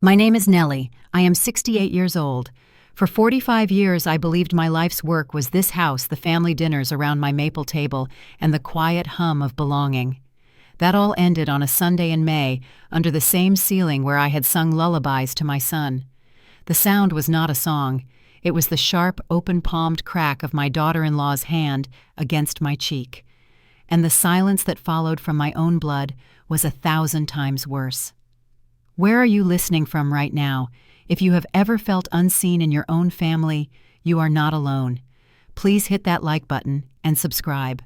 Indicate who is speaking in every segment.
Speaker 1: My name is Nellie. I am 68 years old. For 45 years, I believed my life's work was this house, the family dinners around my maple table, and the quiet hum of belonging. That all ended on a Sunday in May, under the same ceiling where I had sung lullabies to my son. The sound was not a song. It was the sharp, open-palmed crack of my daughter-in-law's hand against my cheek. And the silence that followed from my own blood was 1,000 times worse. Where are you listening from right now? If you have ever felt unseen in your own family, you are not alone. Please hit that like button and subscribe.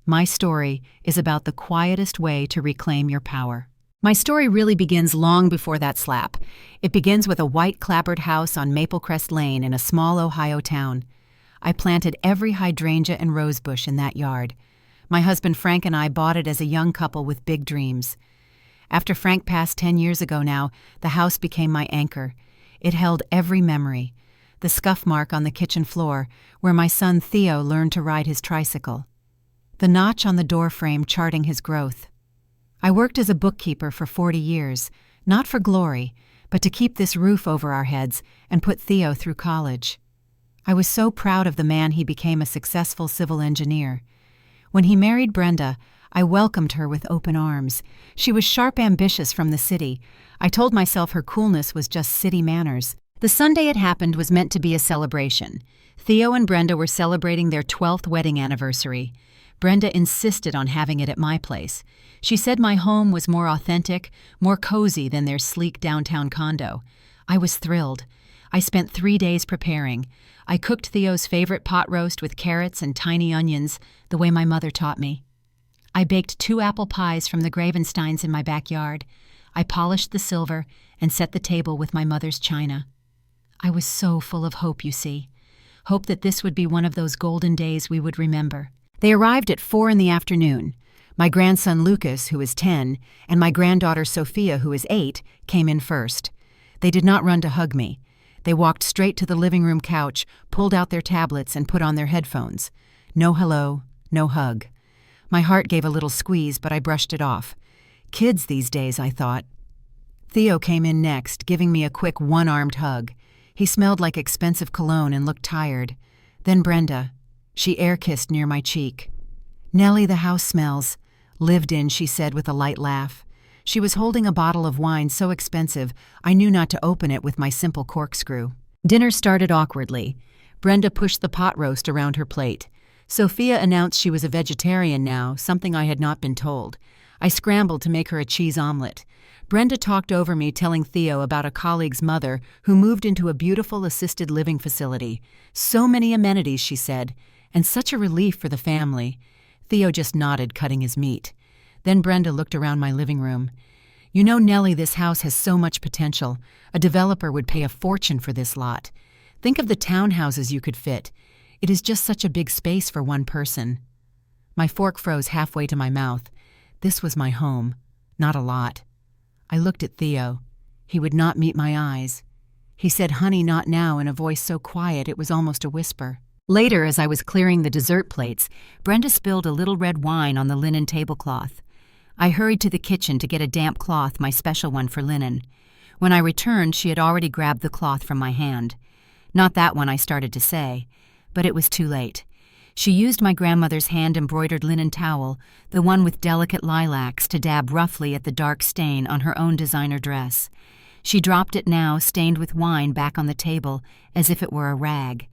Speaker 1: My story is about the quietest way to reclaim your power. My story really begins long before that slap. It begins with a white clapboard house on Maple Crest Lane in a small Ohio town. I planted every hydrangea and rosebush in that yard. My husband Frank and I bought it as a young couple with big dreams. After Frank passed 10 years ago now, the house became my anchor. It held every memory. The scuff mark on the kitchen floor, where my son Theo learned to ride his tricycle. The notch on the door frame charting his growth. I worked as a bookkeeper for 40 years, not for glory, but to keep this roof over our heads and put Theo through college. I was so proud of the man he became, a successful civil engineer. When he married Brenda, I welcomed her with open arms. She was sharp ambitious from the city. I told myself her coolness was just city manners. The Sunday it happened was meant to be a celebration. Theo and Brenda were celebrating their 12th wedding anniversary. Brenda insisted on having it at my place. She said my home was more authentic, more cozy than their sleek downtown condo. I was thrilled. I spent 3 days preparing. I cooked Theo's favorite pot roast with carrots and tiny onions, the way my mother taught me. I baked 2 apple pies from the Gravensteins in my backyard. I polished the silver and set the table with my mother's china. I was so full of hope, you see. Hope that this would be one of those golden days we would remember. They arrived at 4 in the afternoon. My grandson Lucas, who is 10, and my granddaughter Sophia, who is 8, came in first. They did not run to hug me. They walked straight to the living room couch, pulled out their tablets, and put on their headphones. No hello, no hug. My heart gave a little squeeze, but I brushed it off. Kids these days, I thought. Theo came in next, giving me a quick one-armed hug. He smelled like expensive cologne and looked tired. Then Brenda. She air-kissed near my cheek. "Nellie, the house smells." "Lived in," she said with a light laugh. She was holding a bottle of wine so expensive, I knew not to open it with my simple corkscrew. Dinner started awkwardly. Brenda pushed the pot roast around her plate. Sophia announced she was a vegetarian now, something I had not been told. I scrambled to make her a cheese omelet. Brenda talked over me, telling Theo about a colleague's mother who moved into a beautiful assisted living facility. So many amenities, she said, and such a relief for the family. Theo just nodded, cutting his meat. Then Brenda looked around my living room. "You know, Nellie, this house has so much potential. A developer would pay a fortune for this lot. Think of the townhouses you could fit. It is just such a big space for one person." My fork froze halfway to my mouth. This was my home, not a lot. I looked at Theo. He would not meet my eyes. He said, "Honey, not now," in a voice so quiet it was almost a whisper. Later, as I was clearing the dessert plates, Brenda spilled a little red wine on the linen tablecloth. I hurried to the kitchen to get a damp cloth, my special one for linen. When I returned, she had already grabbed the cloth from my hand. Not that one, I started to say, but it was too late. She used my grandmother's hand-embroidered linen towel, the one with delicate lilacs, to dab roughly at the dark stain on her own designer dress. She dropped it now, stained with wine, back on the table, as if it were a rag.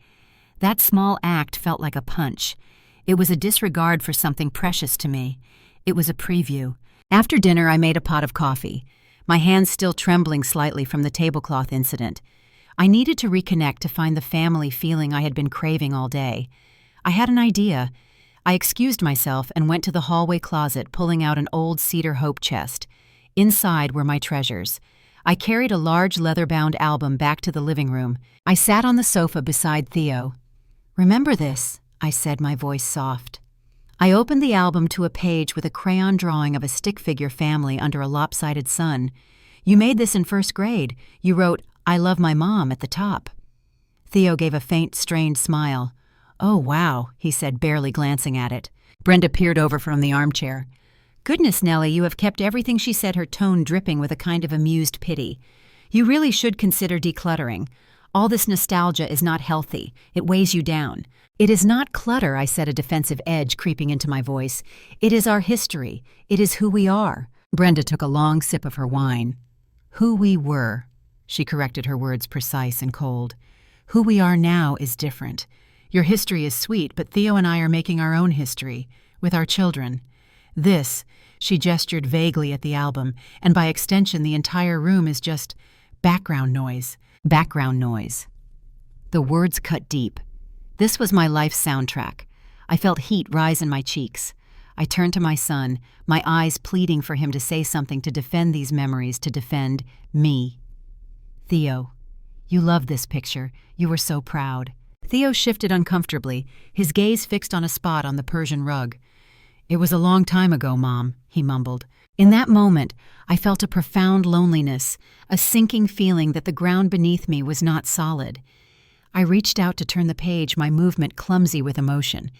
Speaker 1: That small act felt like a punch. It was a disregard for something precious to me. It was a preview. After dinner, I made a pot of coffee, my hands still trembling slightly from the tablecloth incident. I needed to reconnect, to find the family feeling I had been craving all day. I had an idea. I excused myself and went to the hallway closet, pulling out an old cedar hope chest. Inside were my treasures. I carried a large leather-bound album back to the living room. I sat on the sofa beside Theo. "Remember this," I said, my voice soft. I opened the album to a page with a crayon drawing of a stick figure family under a lopsided sun. "You made this in first grade. You wrote, 'I love my mom' at the top." Theo gave a faint, strained smile. "Oh, wow," he said, barely glancing at it. Brenda peered over from the armchair. "Goodness, Nellie, you have kept everything," she said, her tone dripping with a kind of amused pity. You really should consider decluttering. All this nostalgia is not healthy. It weighs you down. It is not clutter, I said, a defensive edge creeping into my voice. It is our history. It is who we are. Brenda took a long sip of her wine. Who we were, she corrected, her words precise and cold. Who we are now is different. Your history is sweet, but Theo and I are making our own history, with our children. This, she gestured vaguely at the album, and by extension the entire room is just background noise. Background noise. The words cut deep. This was my life's soundtrack. I felt heat rise in my cheeks. I turned to my son, my eyes pleading for him to say something to defend these memories, to defend me. Theo, you loved this picture. You were so proud. Theo shifted uncomfortably, his gaze fixed on a spot on the Persian rug. It was a long time ago, Mom, he mumbled. In that moment, I felt a profound loneliness, a sinking feeling that the ground beneath me was not solid. I reached out to turn the page, my movement clumsy with emotion.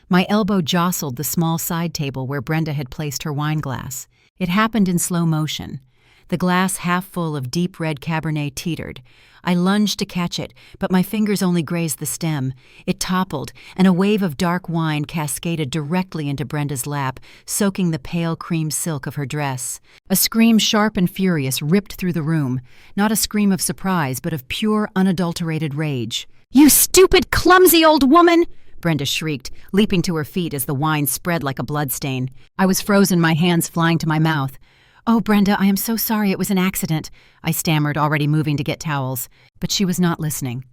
Speaker 1: My elbow jostled the small side table where Brenda had placed her wine glass. It happened in slow motion. The glass half full of deep red Cabernet teetered. I lunged to catch it, but my fingers only grazed the stem. It toppled, and a wave of dark wine cascaded directly into Brenda's lap, soaking the pale cream silk of her dress. A scream sharp and furious ripped through the room, not a scream of surprise, but of pure, unadulterated rage. "You stupid, clumsy old woman!" Brenda shrieked, leaping to her feet as the wine spread like a bloodstain. I was frozen, my hands flying to my mouth. "Oh, Brenda, I am so sorry, it was an accident," I stammered, already moving to get towels. But she was not listening.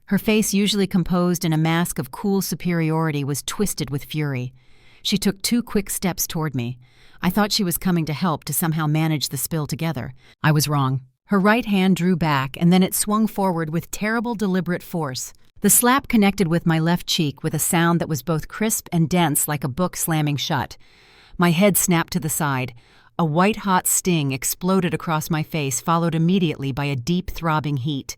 Speaker 1: Her face, usually composed in a mask of cool superiority, was twisted with fury. She took 2 quick steps toward me. I thought she was coming to help, to somehow manage the spill together. I was wrong. Her right hand drew back, and then it swung forward with terrible, deliberate force. The slap connected with my left cheek with a sound that was both crisp and dense, like a book slamming shut. My head snapped to the side. A white-hot sting exploded across my face, followed immediately by a deep, throbbing heat.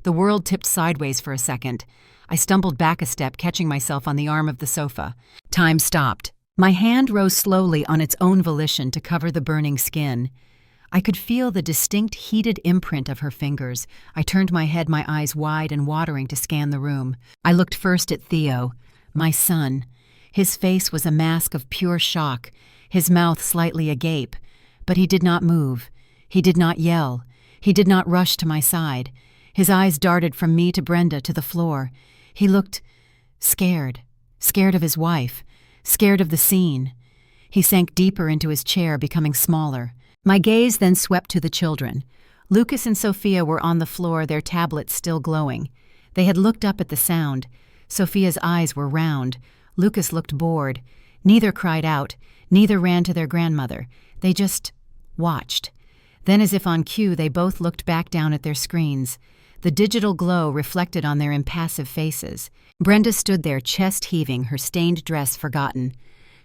Speaker 1: The world tipped sideways for a second. I stumbled back a step, catching myself on the arm of the sofa. Time stopped. My hand rose slowly on its own volition to cover the burning skin. I could feel the distinct, heated imprint of her fingers. I turned my head, my eyes wide and watering, to scan the room. I looked first at Theo, my son. His face was a mask of pure shock, his mouth slightly agape. But he did not move. He did not yell. He did not rush to my side. His eyes darted from me to Brenda to the floor. He looked scared. Scared of his wife. Scared of the scene. He sank deeper into his chair, becoming smaller. My gaze then swept to the children. Lucas and Sophia were on the floor, their tablets still glowing. They had looked up at the sound. Sophia's eyes were round. Lucas looked bored. Neither cried out. Neither ran to their grandmother. They just watched. Then, as if on cue, they both looked back down at their screens. The digital glow reflected on their impassive faces. Brenda stood there, chest heaving, her stained dress forgotten.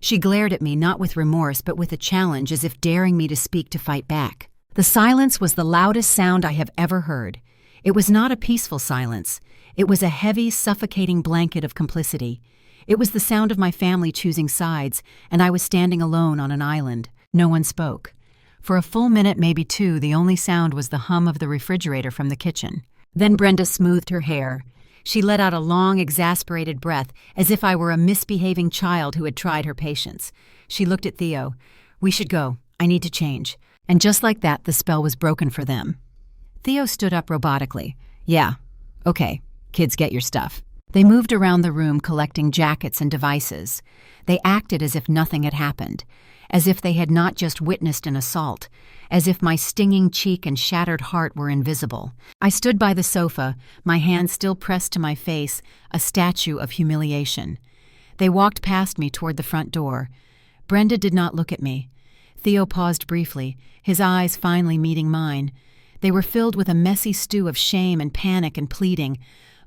Speaker 1: She glared at me, not with remorse, but with a challenge, as if daring me to speak, to fight back. The silence was the loudest sound I have ever heard. It was not a peaceful silence. It was a heavy, suffocating blanket of complicity. It was the sound of my family choosing sides, and I was standing alone on an island. No one spoke. For a full minute, maybe 2, the only sound was the hum of the refrigerator from the kitchen. Then Brenda smoothed her hair. She let out a long, exasperated breath, as if I were a misbehaving child who had tried her patience. She looked at Theo. "We should go. I need to change." And just like that, the spell was broken for them. Theo stood up robotically. "Yeah. Okay. Kids, get your stuff." They moved around the room, collecting jackets and devices. They acted as if nothing had happened, as if they had not just witnessed an assault, as if my stinging cheek and shattered heart were invisible. I stood by the sofa, my hand still pressed to my face, a statue of humiliation. They walked past me toward the front door. Brenda did not look at me. Theo paused briefly, his eyes finally meeting mine. They were filled with a messy stew of shame and panic and pleading.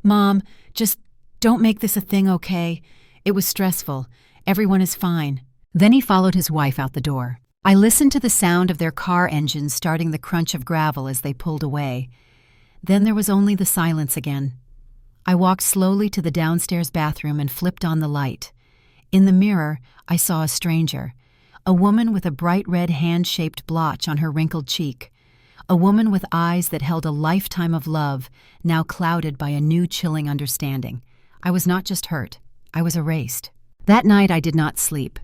Speaker 1: "Mom, just don't make this a thing, okay? It was stressful. Everyone is fine." Then he followed his wife out the door. I listened to the sound of their car engines starting, the crunch of gravel as they pulled away. Then there was only the silence again. I walked slowly to the downstairs bathroom and flipped on the light. In the mirror, I saw a stranger, a woman with a bright red hand-shaped blotch on her wrinkled cheek. a woman with eyes that held a lifetime of love, now clouded by a new chilling understanding. I was not just hurt, I was erased. That night I did not sleep.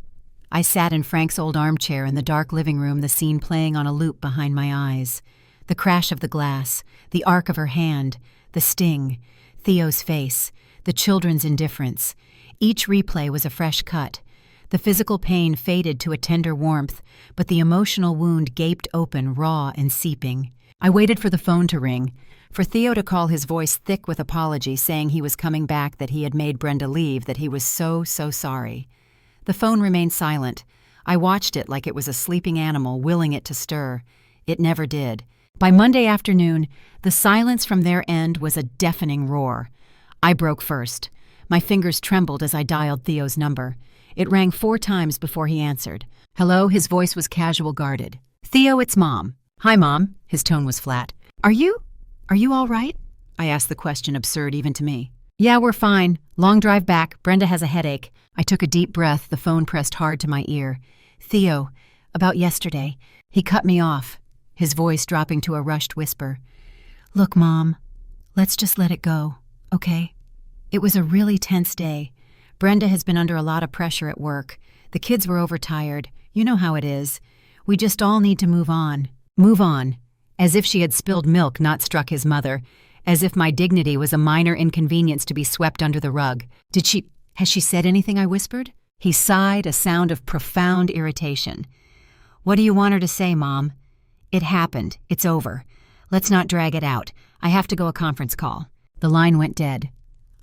Speaker 1: I sat in Frank's old armchair in the dark living room, the scene playing on a loop behind my eyes. The crash of the glass, the arc of her hand, the sting, Theo's face, the children's indifference. Each replay was a fresh cut. The physical pain faded to a tender warmth, but the emotional wound gaped open, raw and seeping. I waited for the phone to ring, for Theo to call, his voice thick with apology, saying he was coming back, that he had made Brenda leave, that he was so sorry. The phone remained silent. I watched it like it was a sleeping animal, willing it to stir. It never did. By Monday afternoon, the silence from their end was a deafening roar. I broke first. My fingers trembled as I dialed Theo's number. It rang 4 times before he answered. Hello, his voice was casual, guarded. Theo, it's Mom. Hi, Mom. His tone was flat. Are you all right? I asked the question, absurd even to me. Yeah, we're fine. Long drive back. Brenda has a headache. I took a deep breath, the phone pressed hard to my ear. Theo, about yesterday. He cut me off, his voice dropping to a rushed whisper. Look, Mom, let's just let it go, okay? It was a really tense day. Brenda has been under a lot of pressure at work. The kids were overtired. You know how it is. We just all need to move on. Move on. As if she had spilled milk, not struck his mother. As if my dignity was a minor inconvenience to be swept under the rug. Has she said anything? I whispered. He sighed, a sound of profound irritation. What do you want her to say, Mom? It happened. It's over. Let's not drag it out. I have to go a conference call. The line went dead.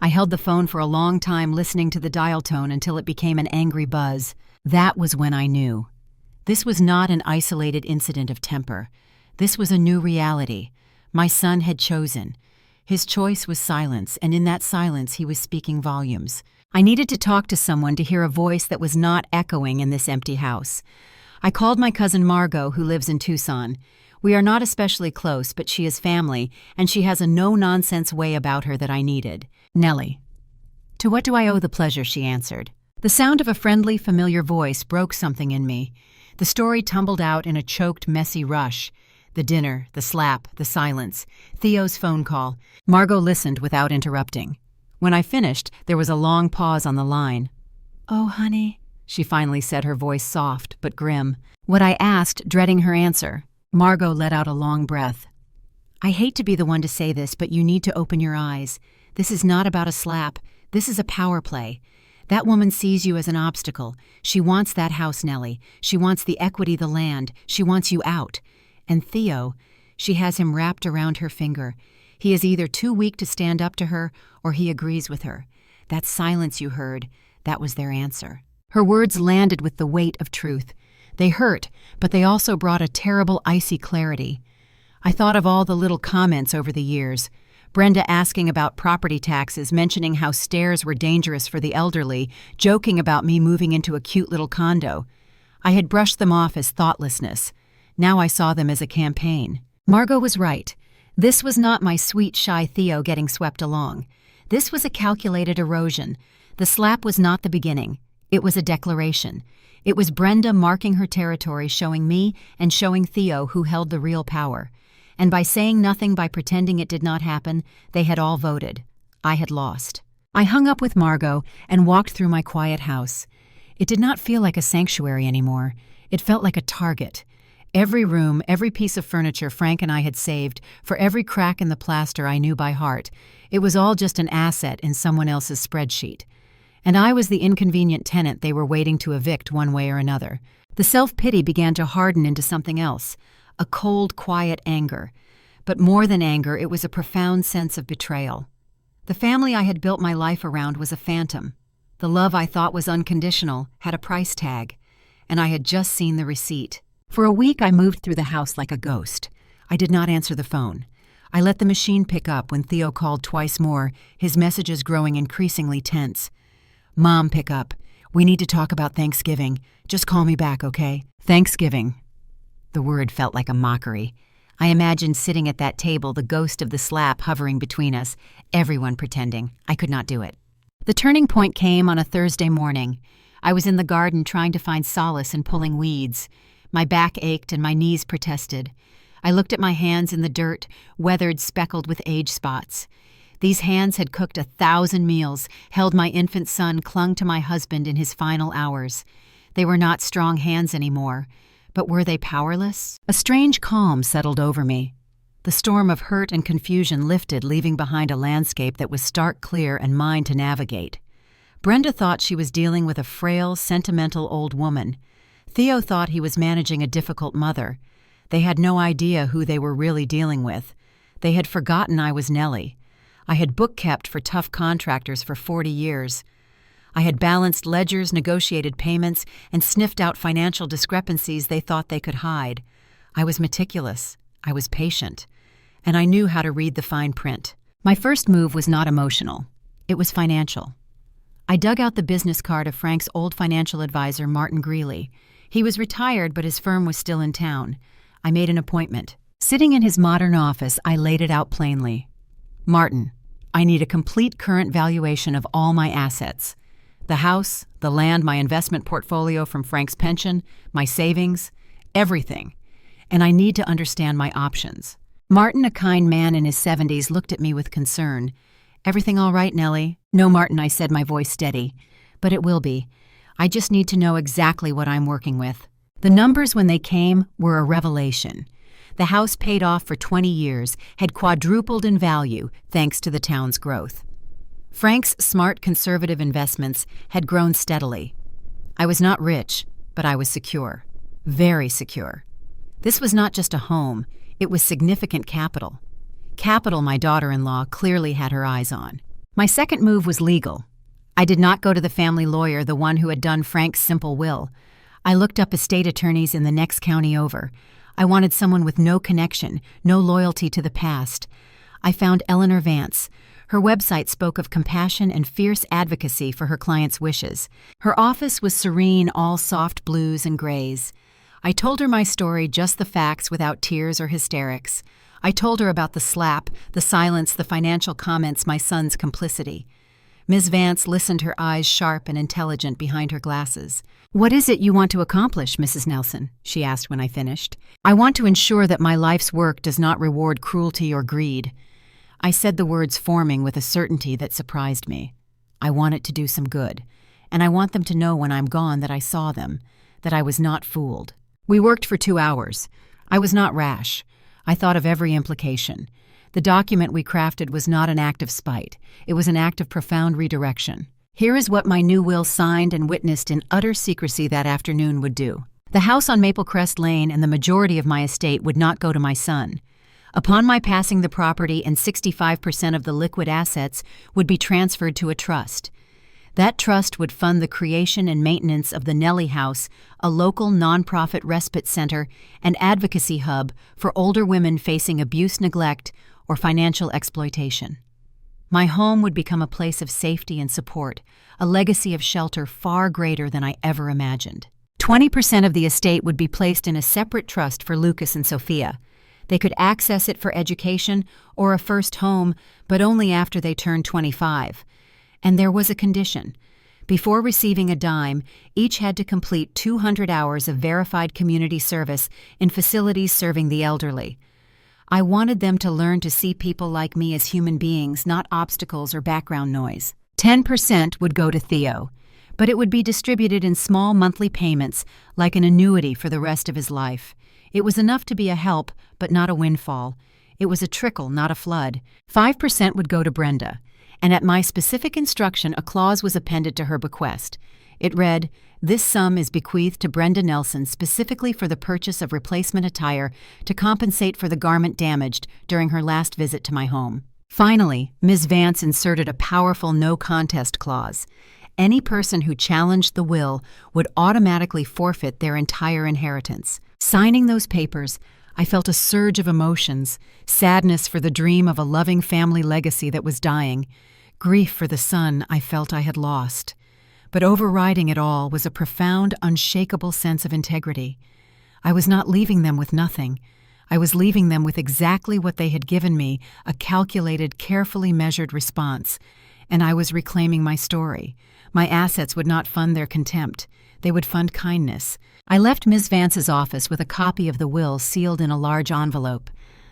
Speaker 1: I held the phone for a long time, listening to the dial tone until it became an angry buzz. That was when I knew. This was not an isolated incident of temper. This was a new reality. My son had chosen. His choice was silence, and in that silence he was speaking volumes. I needed to talk to someone, to hear a voice that was not echoing in this empty house. I called my cousin Margot, who lives in Tucson. We are not especially close, but she is family, and she has a no-nonsense way about her that I needed. Nellie. To what do I owe the pleasure? She answered. The sound of a friendly, familiar voice broke something in me. The story tumbled out in a choked, messy rush. The dinner, the slap, the silence, Theo's phone call. Margot listened without interrupting. When I finished, there was a long pause on the line. Oh, honey, she finally said, her voice soft but grim. What I asked, dreading her answer. Margot let out a long breath. I hate to be the one to say this, but you need to open your eyes. This is not about a slap. This is a power play. That woman sees you as an obstacle. She wants that house, Nellie. She wants the equity, the land. She wants you out. And Theo, she has him wrapped around her finger. He is either too weak to stand up to her, or he agrees with her. That silence you heard, that was their answer. Her words landed with the weight of truth. They hurt, but they also brought a terrible, icy clarity. I thought of all the little comments over the years. Brenda asking about property taxes, mentioning how stairs were dangerous for the elderly, joking about me moving into a cute little condo. I had brushed them off as thoughtlessness. Now I saw them as a campaign. Margot was right. This was not my sweet, shy Theo getting swept along. This was a calculated erosion. The slap was not the beginning. It was a declaration. It was Brenda marking her territory, showing me and showing Theo who held the real power. And by saying nothing, by pretending it did not happen, they had all voted. I had lost. I hung up with Margot and walked through my quiet house. It did not feel like a sanctuary anymore. It felt like a target. Every room, every piece of furniture Frank and I had saved, for every crack in the plaster I knew by heart, it was all just an asset in someone else's spreadsheet. And I was the inconvenient tenant they were waiting to evict one way or another. The self-pity began to harden into something else, a cold, quiet anger. But more than anger, it was a profound sense of betrayal. The family I had built my life around was a phantom. The love I thought was unconditional had a price tag, and I had just seen the receipt. For a week, I moved through the house like a ghost. I did not answer the phone. I let the machine pick up when Theo called twice more, his messages growing increasingly tense. Mom, pick up. We need to talk about Thanksgiving. Just call me back, okay? Thanksgiving. The word felt like a mockery. I imagined sitting at that table, the ghost of the slap hovering between us, everyone pretending. I could not do it. The turning point came on a Thursday morning. I was in the garden trying to find solace in pulling weeds. My back ached and my knees protested. I looked at my hands in the dirt, weathered, speckled with age spots. These hands had cooked 1,000 meals, held my infant son, clung to my husband in his final hours. They were not strong hands anymore, but were they powerless? A strange calm settled over me. The storm of hurt and confusion lifted, leaving behind a landscape that was stark clear and mine to navigate. Brenda thought she was dealing with a frail, sentimental old woman. Theo thought he was managing a difficult mother. They had no idea who they were really dealing with. They had forgotten I was Nellie. I had book-kept for tough contractors for 40 years. I had balanced ledgers, negotiated payments, and sniffed out financial discrepancies they thought they could hide. I was meticulous. I was patient. And I knew how to read the fine print. My first move was not emotional. It was financial. I dug out the business card of Frank's old financial advisor, Martin Greeley. He was retired, but his firm was still in town. I made an appointment. Sitting in his modern office, I laid it out plainly. Martin, I need a complete current valuation of all my assets. The house, the land, my investment portfolio from Frank's pension, my savings, everything. And I need to understand my options. Martin, a kind man in his 70s, looked at me with concern. Everything all right, Nellie? No, Martin, I said, my voice steady. But it will be. I just need to know exactly what I'm working with. The numbers, when they came, were a revelation. The house, paid off for 20 years, had quadrupled in value thanks to the town's growth. Frank's smart conservative investments had grown steadily. I was not rich, but I was secure. Very secure. This was not just a home, it was significant capital. Capital my daughter-in-law clearly had her eyes on. My second move was legal. I did not go to the family lawyer, the one who had done Frank's simple will. I looked up estate attorneys in the next county over. I wanted someone with no connection, no loyalty to the past. I found Eleanor Vance. Her website spoke of compassion and fierce advocacy for her clients' wishes. Her office was serene, all soft blues and grays. I told her my story, just the facts, without tears or hysterics. I told her about the slap, the silence, the financial comments, my son's complicity. Ms. Vance listened, her eyes sharp and intelligent behind her glasses. "What is it you want to accomplish, Mrs. Nelson?" she asked when I finished. "I want to ensure that my life's work does not reward cruelty or greed." I said the words forming with a certainty that surprised me. I want it to do some good, and I want them to know when I'm gone that I saw them, that I was not fooled. We worked for 2 hours. I was not rash. I thought of every implication. The document we crafted was not an act of spite. It was an act of profound redirection. Here is what my new will, signed and witnessed in utter secrecy that afternoon, would do. The house on Maple Crest Lane and the majority of my estate would not go to my son. Upon my passing, the property and 65% of the liquid assets would be transferred to a trust. That trust would fund the creation and maintenance of the Nellie House, a local nonprofit respite center and advocacy hub for older women facing abuse, neglect, or financial exploitation. My home would become a place of safety and support, a legacy of shelter far greater than I ever imagined. 20% of the estate would be placed in a separate trust for Lucas and Sophia. They could access it for education or a first home, but only after they turned 25. And there was a condition. Before receiving a dime, each had to complete 200 hours of verified community service in facilities serving the elderly. I wanted them to learn to see people like me as human beings, not obstacles or background noise. 10% would go to Theo, but it would be distributed in small monthly payments like an annuity for the rest of his life. It was enough to be a help, but not a windfall. It was a trickle, not a flood. 5% would go to Brenda, and at my specific instruction, a clause was appended to her bequest. It read, "This sum is bequeathed to Brenda Nelson specifically for the purchase of replacement attire to compensate for the garment damaged during her last visit to my home." Finally, Ms. Vance inserted a powerful no-contest clause. Any person who challenged the will would automatically forfeit their entire inheritance. Signing those papers, I felt a surge of emotions: sadness for the dream of a loving family legacy that was dying, grief for the son I felt I had lost. But overriding it all was a profound, unshakable sense of integrity. I was not leaving them with nothing. I was leaving them with exactly what they had given me, a calculated, carefully measured response. And I was reclaiming my story. My assets would not fund their contempt. They would fund kindness. I left Ms. Vance's office with a copy of the will sealed in a large envelope.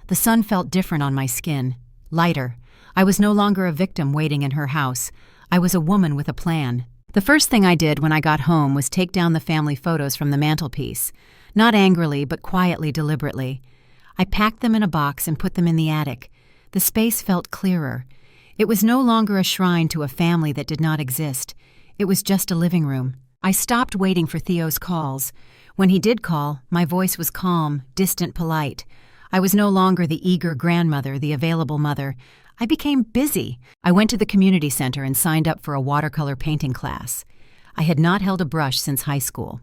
Speaker 1: The sun felt different on my skin, lighter. I was no longer a victim waiting in her house. I was a woman with a plan. The first thing I did when I got home was take down the family photos from the mantelpiece. Not angrily, but quietly, deliberately. I packed them in a box and put them in the attic. The space felt clearer. It was no longer a shrine to a family that did not exist. It was just a living room. I stopped waiting for Theo's calls. When he did call, my voice was calm, distant, polite. I was no longer the eager grandmother, the available mother. I became busy. I went to the community center and signed up for a watercolor painting class. I had not held a brush since high school.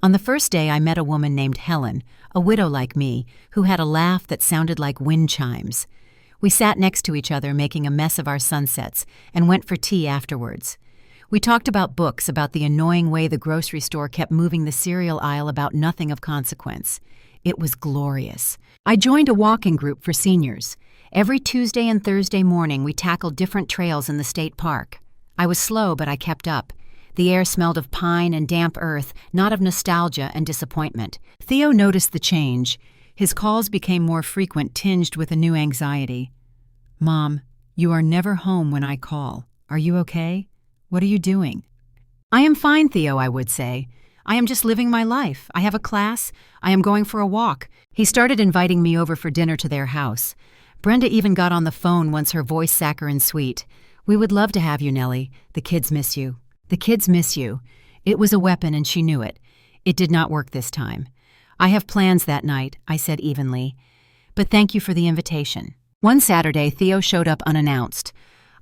Speaker 1: On the first day, I met a woman named Helen, a widow like me, who had a laugh that sounded like wind chimes. We sat next to each other making a mess of our sunsets and went for tea afterwards. We talked about books, about the annoying way the grocery store kept moving the cereal aisle about nothing of consequence. It was glorious. I joined a walking group for seniors. Every Tuesday and Thursday morning, we tackled different trails in the state park. I was slow, but I kept up. The air smelled of pine and damp earth, not of nostalgia and disappointment. Theo noticed the change. His calls became more frequent, tinged with a new anxiety. "Mom, you are never home when I call. Are you okay? What are you doing?" "I am fine, Theo," I would say. "I am just living my life. I have a class. I am going for a walk." He started inviting me over for dinner to their house. Brenda even got on the phone once, her voice saccharine sweet. "We would love to have you, Nellie. The kids miss you." The kids miss you. It was a weapon and she knew it. It did not work this time. "I have plans that night," I said evenly. "But thank you for the invitation." One Saturday, Theo showed up unannounced.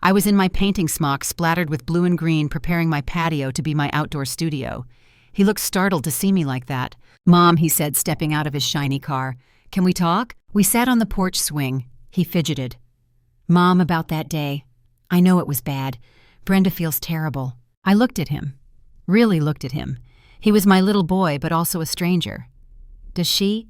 Speaker 1: I was in my painting smock splattered with blue and green, preparing my patio to be my outdoor studio. He looked startled to see me like that. "Mom," he said, stepping out of his shiny car. "Can we talk?" We sat on the porch swing. He fidgeted. "Mom, about that day. I know it was bad. Brenda feels terrible." I looked at him. Really looked at him. He was my little boy, but also a stranger. "Does she?"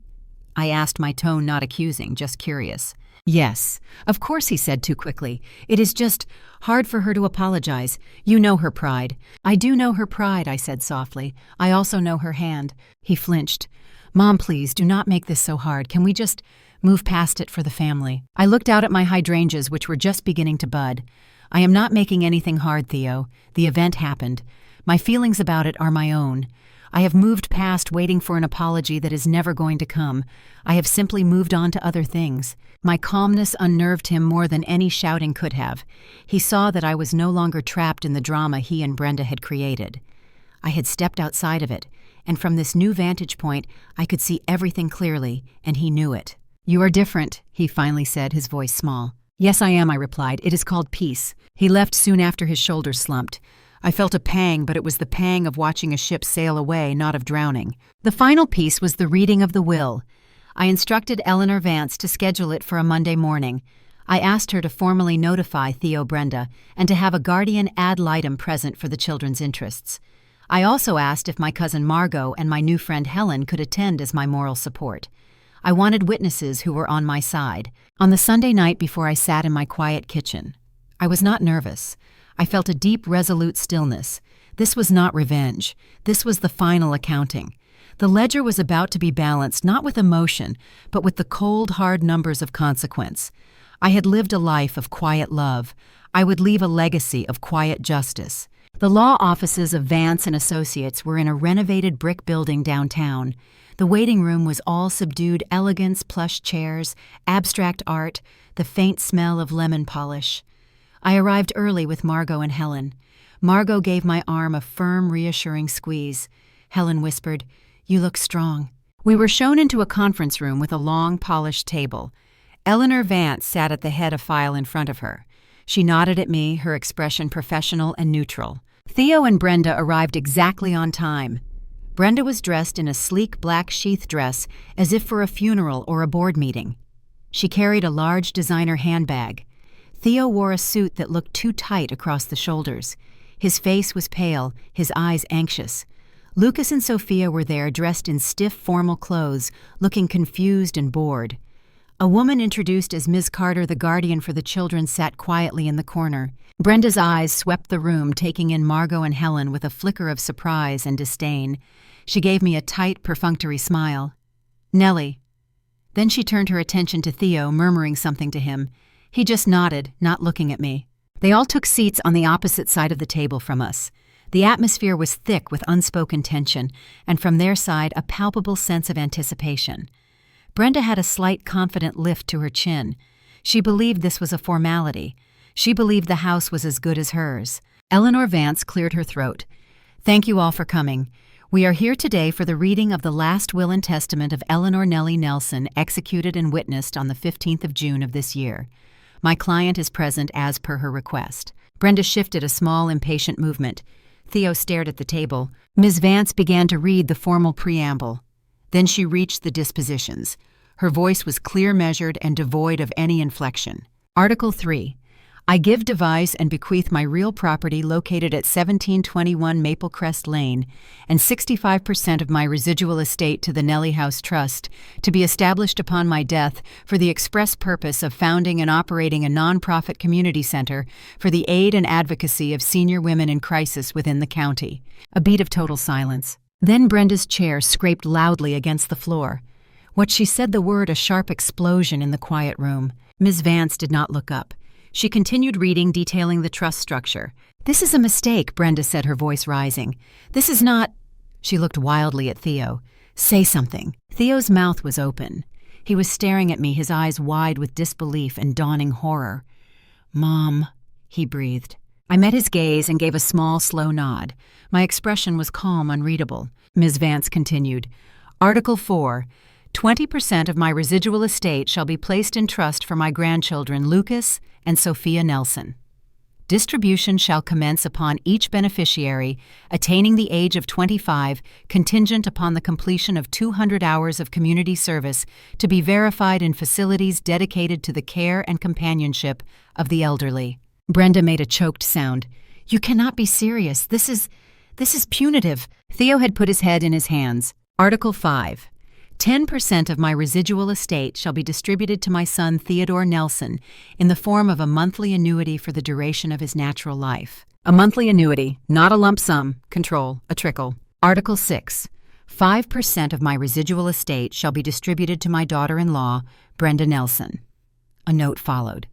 Speaker 1: I asked, my tone not accusing, just curious. "Yes. Of course," he said too quickly. "It is just hard for her to apologize. You know her pride." "I do know her pride," I said softly. "I also know her hand." He flinched. "Mom, please, do not make this so hard. Can we just move past it for the family?" I looked out at my hydrangeas, which were just beginning to bud. "I am not making anything hard, Theo. The event happened. My feelings about it are my own. I have moved past waiting for an apology that is never going to come. I have simply moved on to other things." My calmness unnerved him more than any shouting could have. He saw that I was no longer trapped in the drama he and Brenda had created. I had stepped outside of it, and from this new vantage point, I could see everything clearly, and he knew it. "You are different," he finally said, his voice small. "Yes, I am," I replied. "It is called peace." He left soon after his shoulders slumped. I felt a pang, but it was the pang of watching a ship sail away, not of drowning. The final piece was the reading of the will. I instructed Eleanor Vance to schedule it for a Monday morning. I asked her to formally notify Theo Brenda and to have a guardian ad litem present for the children's interests. I also asked if my cousin Margot and my new friend Helen could attend as my moral support. I wanted witnesses who were on my side. On the Sunday night before I sat in my quiet kitchen, I was not nervous. I felt a deep, resolute stillness. This was not revenge. This was the final accounting. The ledger was about to be balanced not with emotion, but with the cold, hard numbers of consequence. I had lived a life of quiet love. I would leave a legacy of quiet justice. The law offices of Vance and Associates were in a renovated brick building downtown. The waiting room was all subdued elegance, plush chairs, abstract art, the faint smell of lemon polish. I arrived early with Margot and Helen. Margot gave my arm a firm, reassuring squeeze. Helen whispered, "You look strong." We were shown into a conference room with a long, polished table. Eleanor Vance sat at the head of file in front of her. She nodded at me, her expression professional and neutral. Theo and Brenda arrived exactly on time. Brenda was dressed in a sleek black sheath dress, as if for a funeral or a board meeting. She carried a large designer handbag. Theo wore a suit that looked too tight across the shoulders. His face was pale, his eyes anxious. Lucas and Sophia were there dressed in stiff formal clothes, looking confused and bored. A woman introduced as Ms. Carter, the guardian for the children, sat quietly in the corner. Brenda's eyes swept the room, taking in Margot and Helen with a flicker of surprise and disdain. She gave me a tight, perfunctory smile. "Nellie." Then she turned her attention to Theo, murmuring something to him. He just nodded, not looking at me. They all took seats on the opposite side of the table from us. The atmosphere was thick with unspoken tension, and from their side a palpable sense of anticipation. Brenda had a slight confident lift to her chin. She believed this was a formality. She believed the house was as good as hers. Eleanor Vance cleared her throat. "Thank you all for coming. We are here today for the reading of the last will and testament of Eleanor Nellie Nelson, executed and witnessed on the 15th of June of this year. My client is present as per her request." Brenda shifted a small, impatient movement. Theo stared at the table. Ms. Vance began to read the formal preamble. Then she reached the dispositions. Her voice was clear, measured, and devoid of any inflection. Article 3. I give, devise, and bequeath my real property located at 1721 Maple Crest Lane and 65% of my residual estate to the Nellie House Trust to be established upon my death for the express purpose of founding and operating a nonprofit community center for the aid and advocacy of senior women in crisis within the county. A beat of total silence. Then Brenda's chair scraped loudly against the floor. What she said, the word, a sharp explosion in the quiet room. Ms. Vance did not look up. She continued reading, detailing the trust structure. "This is a mistake," Brenda said, her voice rising. "This is not—" She looked wildly at Theo. "Say something." Theo's mouth was open. He was staring at me, his eyes wide with disbelief and dawning horror. "Mom," he breathed. I met his gaze and gave a small, slow nod. My expression was calm, unreadable. Ms. Vance continued. Article 4. 20% of my residual estate shall be placed in trust for my grandchildren Lucas and Sophia Nelson. Distribution shall commence upon each beneficiary attaining the age of 25, contingent upon the completion of 200 hours of community service to be verified in facilities dedicated to the care and companionship of the elderly. Brenda made a choked sound. "You cannot be serious. This is punitive." Theo had put his head in his hands. Article 5. 10% of my residual estate shall be distributed to my son Theodore Nelson in the form of a monthly annuity for the duration of his natural life. A monthly annuity, not a lump sum, control, a trickle. Article 6. 5% of my residual estate shall be distributed to my daughter-in-law, Brenda Nelson. A note followed.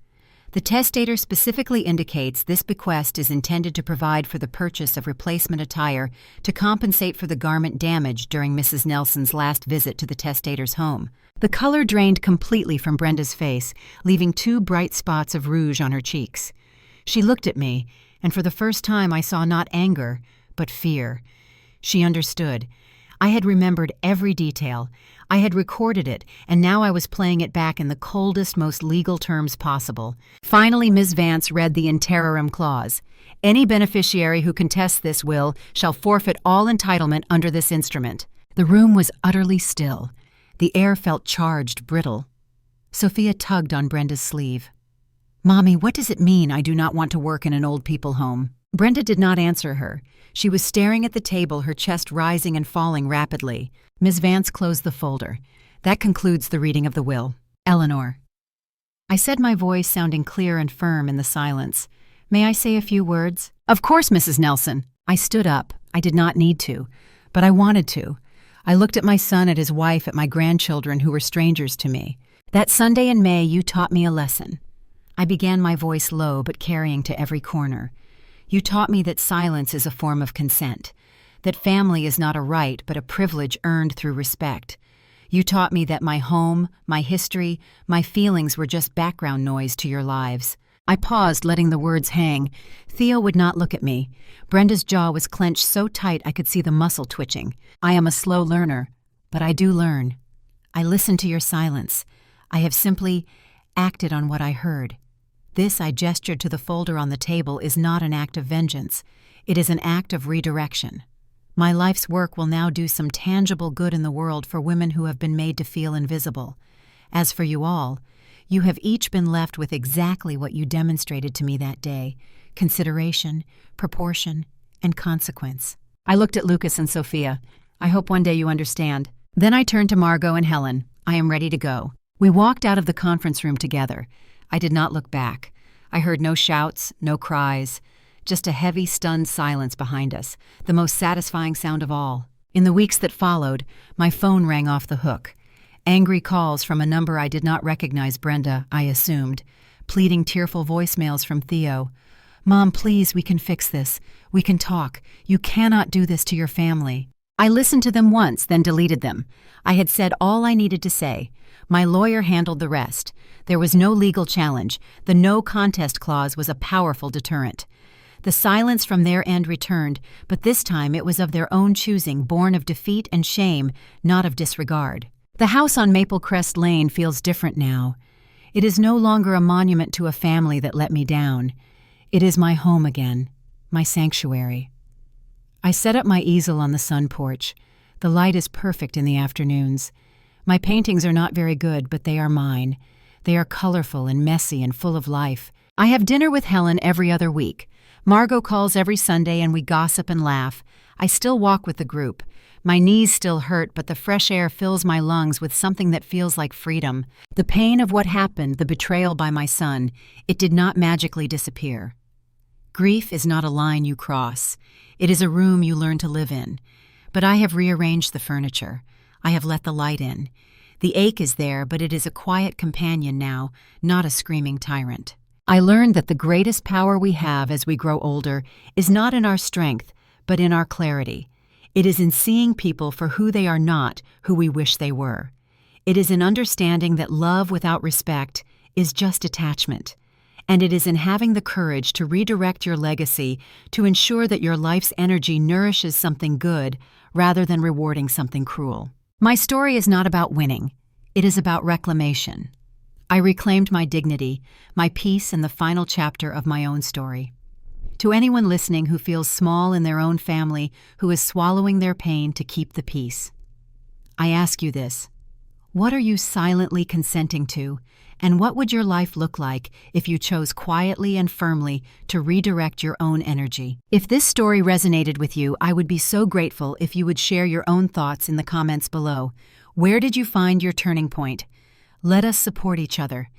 Speaker 1: The testator specifically indicates this bequest is intended to provide for the purchase of replacement attire to compensate for the garment damaged during Mrs. Nelson's last visit to the testator's home. The color drained completely from Brenda's face, leaving 2 bright spots of rouge on her cheeks. She looked at me, and for the first time I saw not anger, but fear. She understood. I had remembered every detail. I had recorded it, and now I was playing it back in the coldest, most legal terms possible. Finally, Ms. Vance read the interim clause. Any beneficiary who contests this will shall forfeit all entitlement under this instrument. The room was utterly still. The air felt charged, brittle. Sophia tugged on Brenda's sleeve. "Mommy, what does it mean I do not want to work in an old people home?" Brenda did not answer her. She was staring at the table, her chest rising and falling rapidly. Ms. Vance closed the folder. "That concludes the reading of the will. Eleanor." I said, my voice sounding clear and firm in the silence. "May I say a few words?" "Of course, Mrs. Nelson." I stood up. I did not need to, but I wanted to. I looked at my son, at his wife, at my grandchildren who were strangers to me. "That Sunday in May, you taught me a lesson." I began, my voice low but carrying to every corner. "You taught me that silence is a form of consent, that family is not a right but a privilege earned through respect. You taught me that my home, my history, my feelings were just background noise to your lives." I paused, letting the words hang. Theo would not look at me. Brenda's jaw was clenched so tight I could see the muscle twitching. "I am a slow learner, but I do learn. I listened to your silence. I have simply acted on what I heard. This," I gestured to the folder on the table, "is not an act of vengeance. It is an act of redirection. My life's work will now do some tangible good in the world for women who have been made to feel invisible. As for you all, you have each been left with exactly what you demonstrated to me that day: consideration, proportion, and consequence." I looked at Lucas and Sophia. "I hope one day you understand." Then I turned to Margot and Helen. "I am ready to go." We walked out of the conference room together. I did not look back. I heard no shouts, no cries, just a heavy, stunned silence behind us, the most satisfying sound of all. In the weeks that followed, my phone rang off the hook. Angry calls from a number I did not recognize, Brenda, I assumed. Pleading, tearful voicemails from Theo. "Mom, please, we can fix this. We can talk. You cannot do this to your family." I listened to them once, then deleted them. I had said all I needed to say. My lawyer handled the rest. There was no legal challenge. The no contest clause was a powerful deterrent. The silence from their end returned, but this time it was of their own choosing, born of defeat and shame, not of disregard. The house on Maple Crest Lane feels different now. It is no longer a monument to a family that let me down. It is my home again, my sanctuary. I set up my easel on the sun porch. The light is perfect in the afternoons. My paintings are not very good, but they are mine. They are colorful and messy and full of life. I have dinner with Helen every other week. Margot calls every Sunday and we gossip and laugh. I still walk with the group. My knees still hurt, but the fresh air fills my lungs with something that feels like freedom. The pain of what happened, the betrayal by my son, it did not magically disappear. Grief is not a line you cross. It is a room you learn to live in. But I have rearranged the furniture. I have let the light in. The ache is there, but it is a quiet companion now, not a screaming tyrant. I learned that the greatest power we have as we grow older is not in our strength, but in our clarity. It is in seeing people for who they are not, who we wish they were. It is in understanding that love without respect is just attachment. And it is in having the courage to redirect your legacy to ensure that your life's energy nourishes something good rather than rewarding something cruel. My story is not about winning. It is about reclamation. I reclaimed my dignity, my peace in the final chapter of my own story. To anyone listening who feels small in their own family, who is swallowing their pain to keep the peace, I ask you this: what are you silently consenting to, and what would your life look like if you chose quietly and firmly to redirect your own energy? If this story resonated with you, I would be so grateful if you would share your own thoughts in the comments below. Where did you find your turning point? Let us support each other.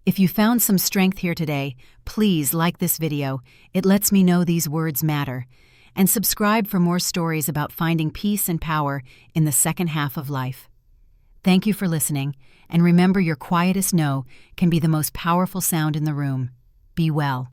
Speaker 1: If you found some strength here today, please like this video. It lets me know these words matter. And subscribe for more stories about finding peace and power in the second half of life. Thank you for listening, and remember, your quietest no can be the most powerful sound in the room. Be well.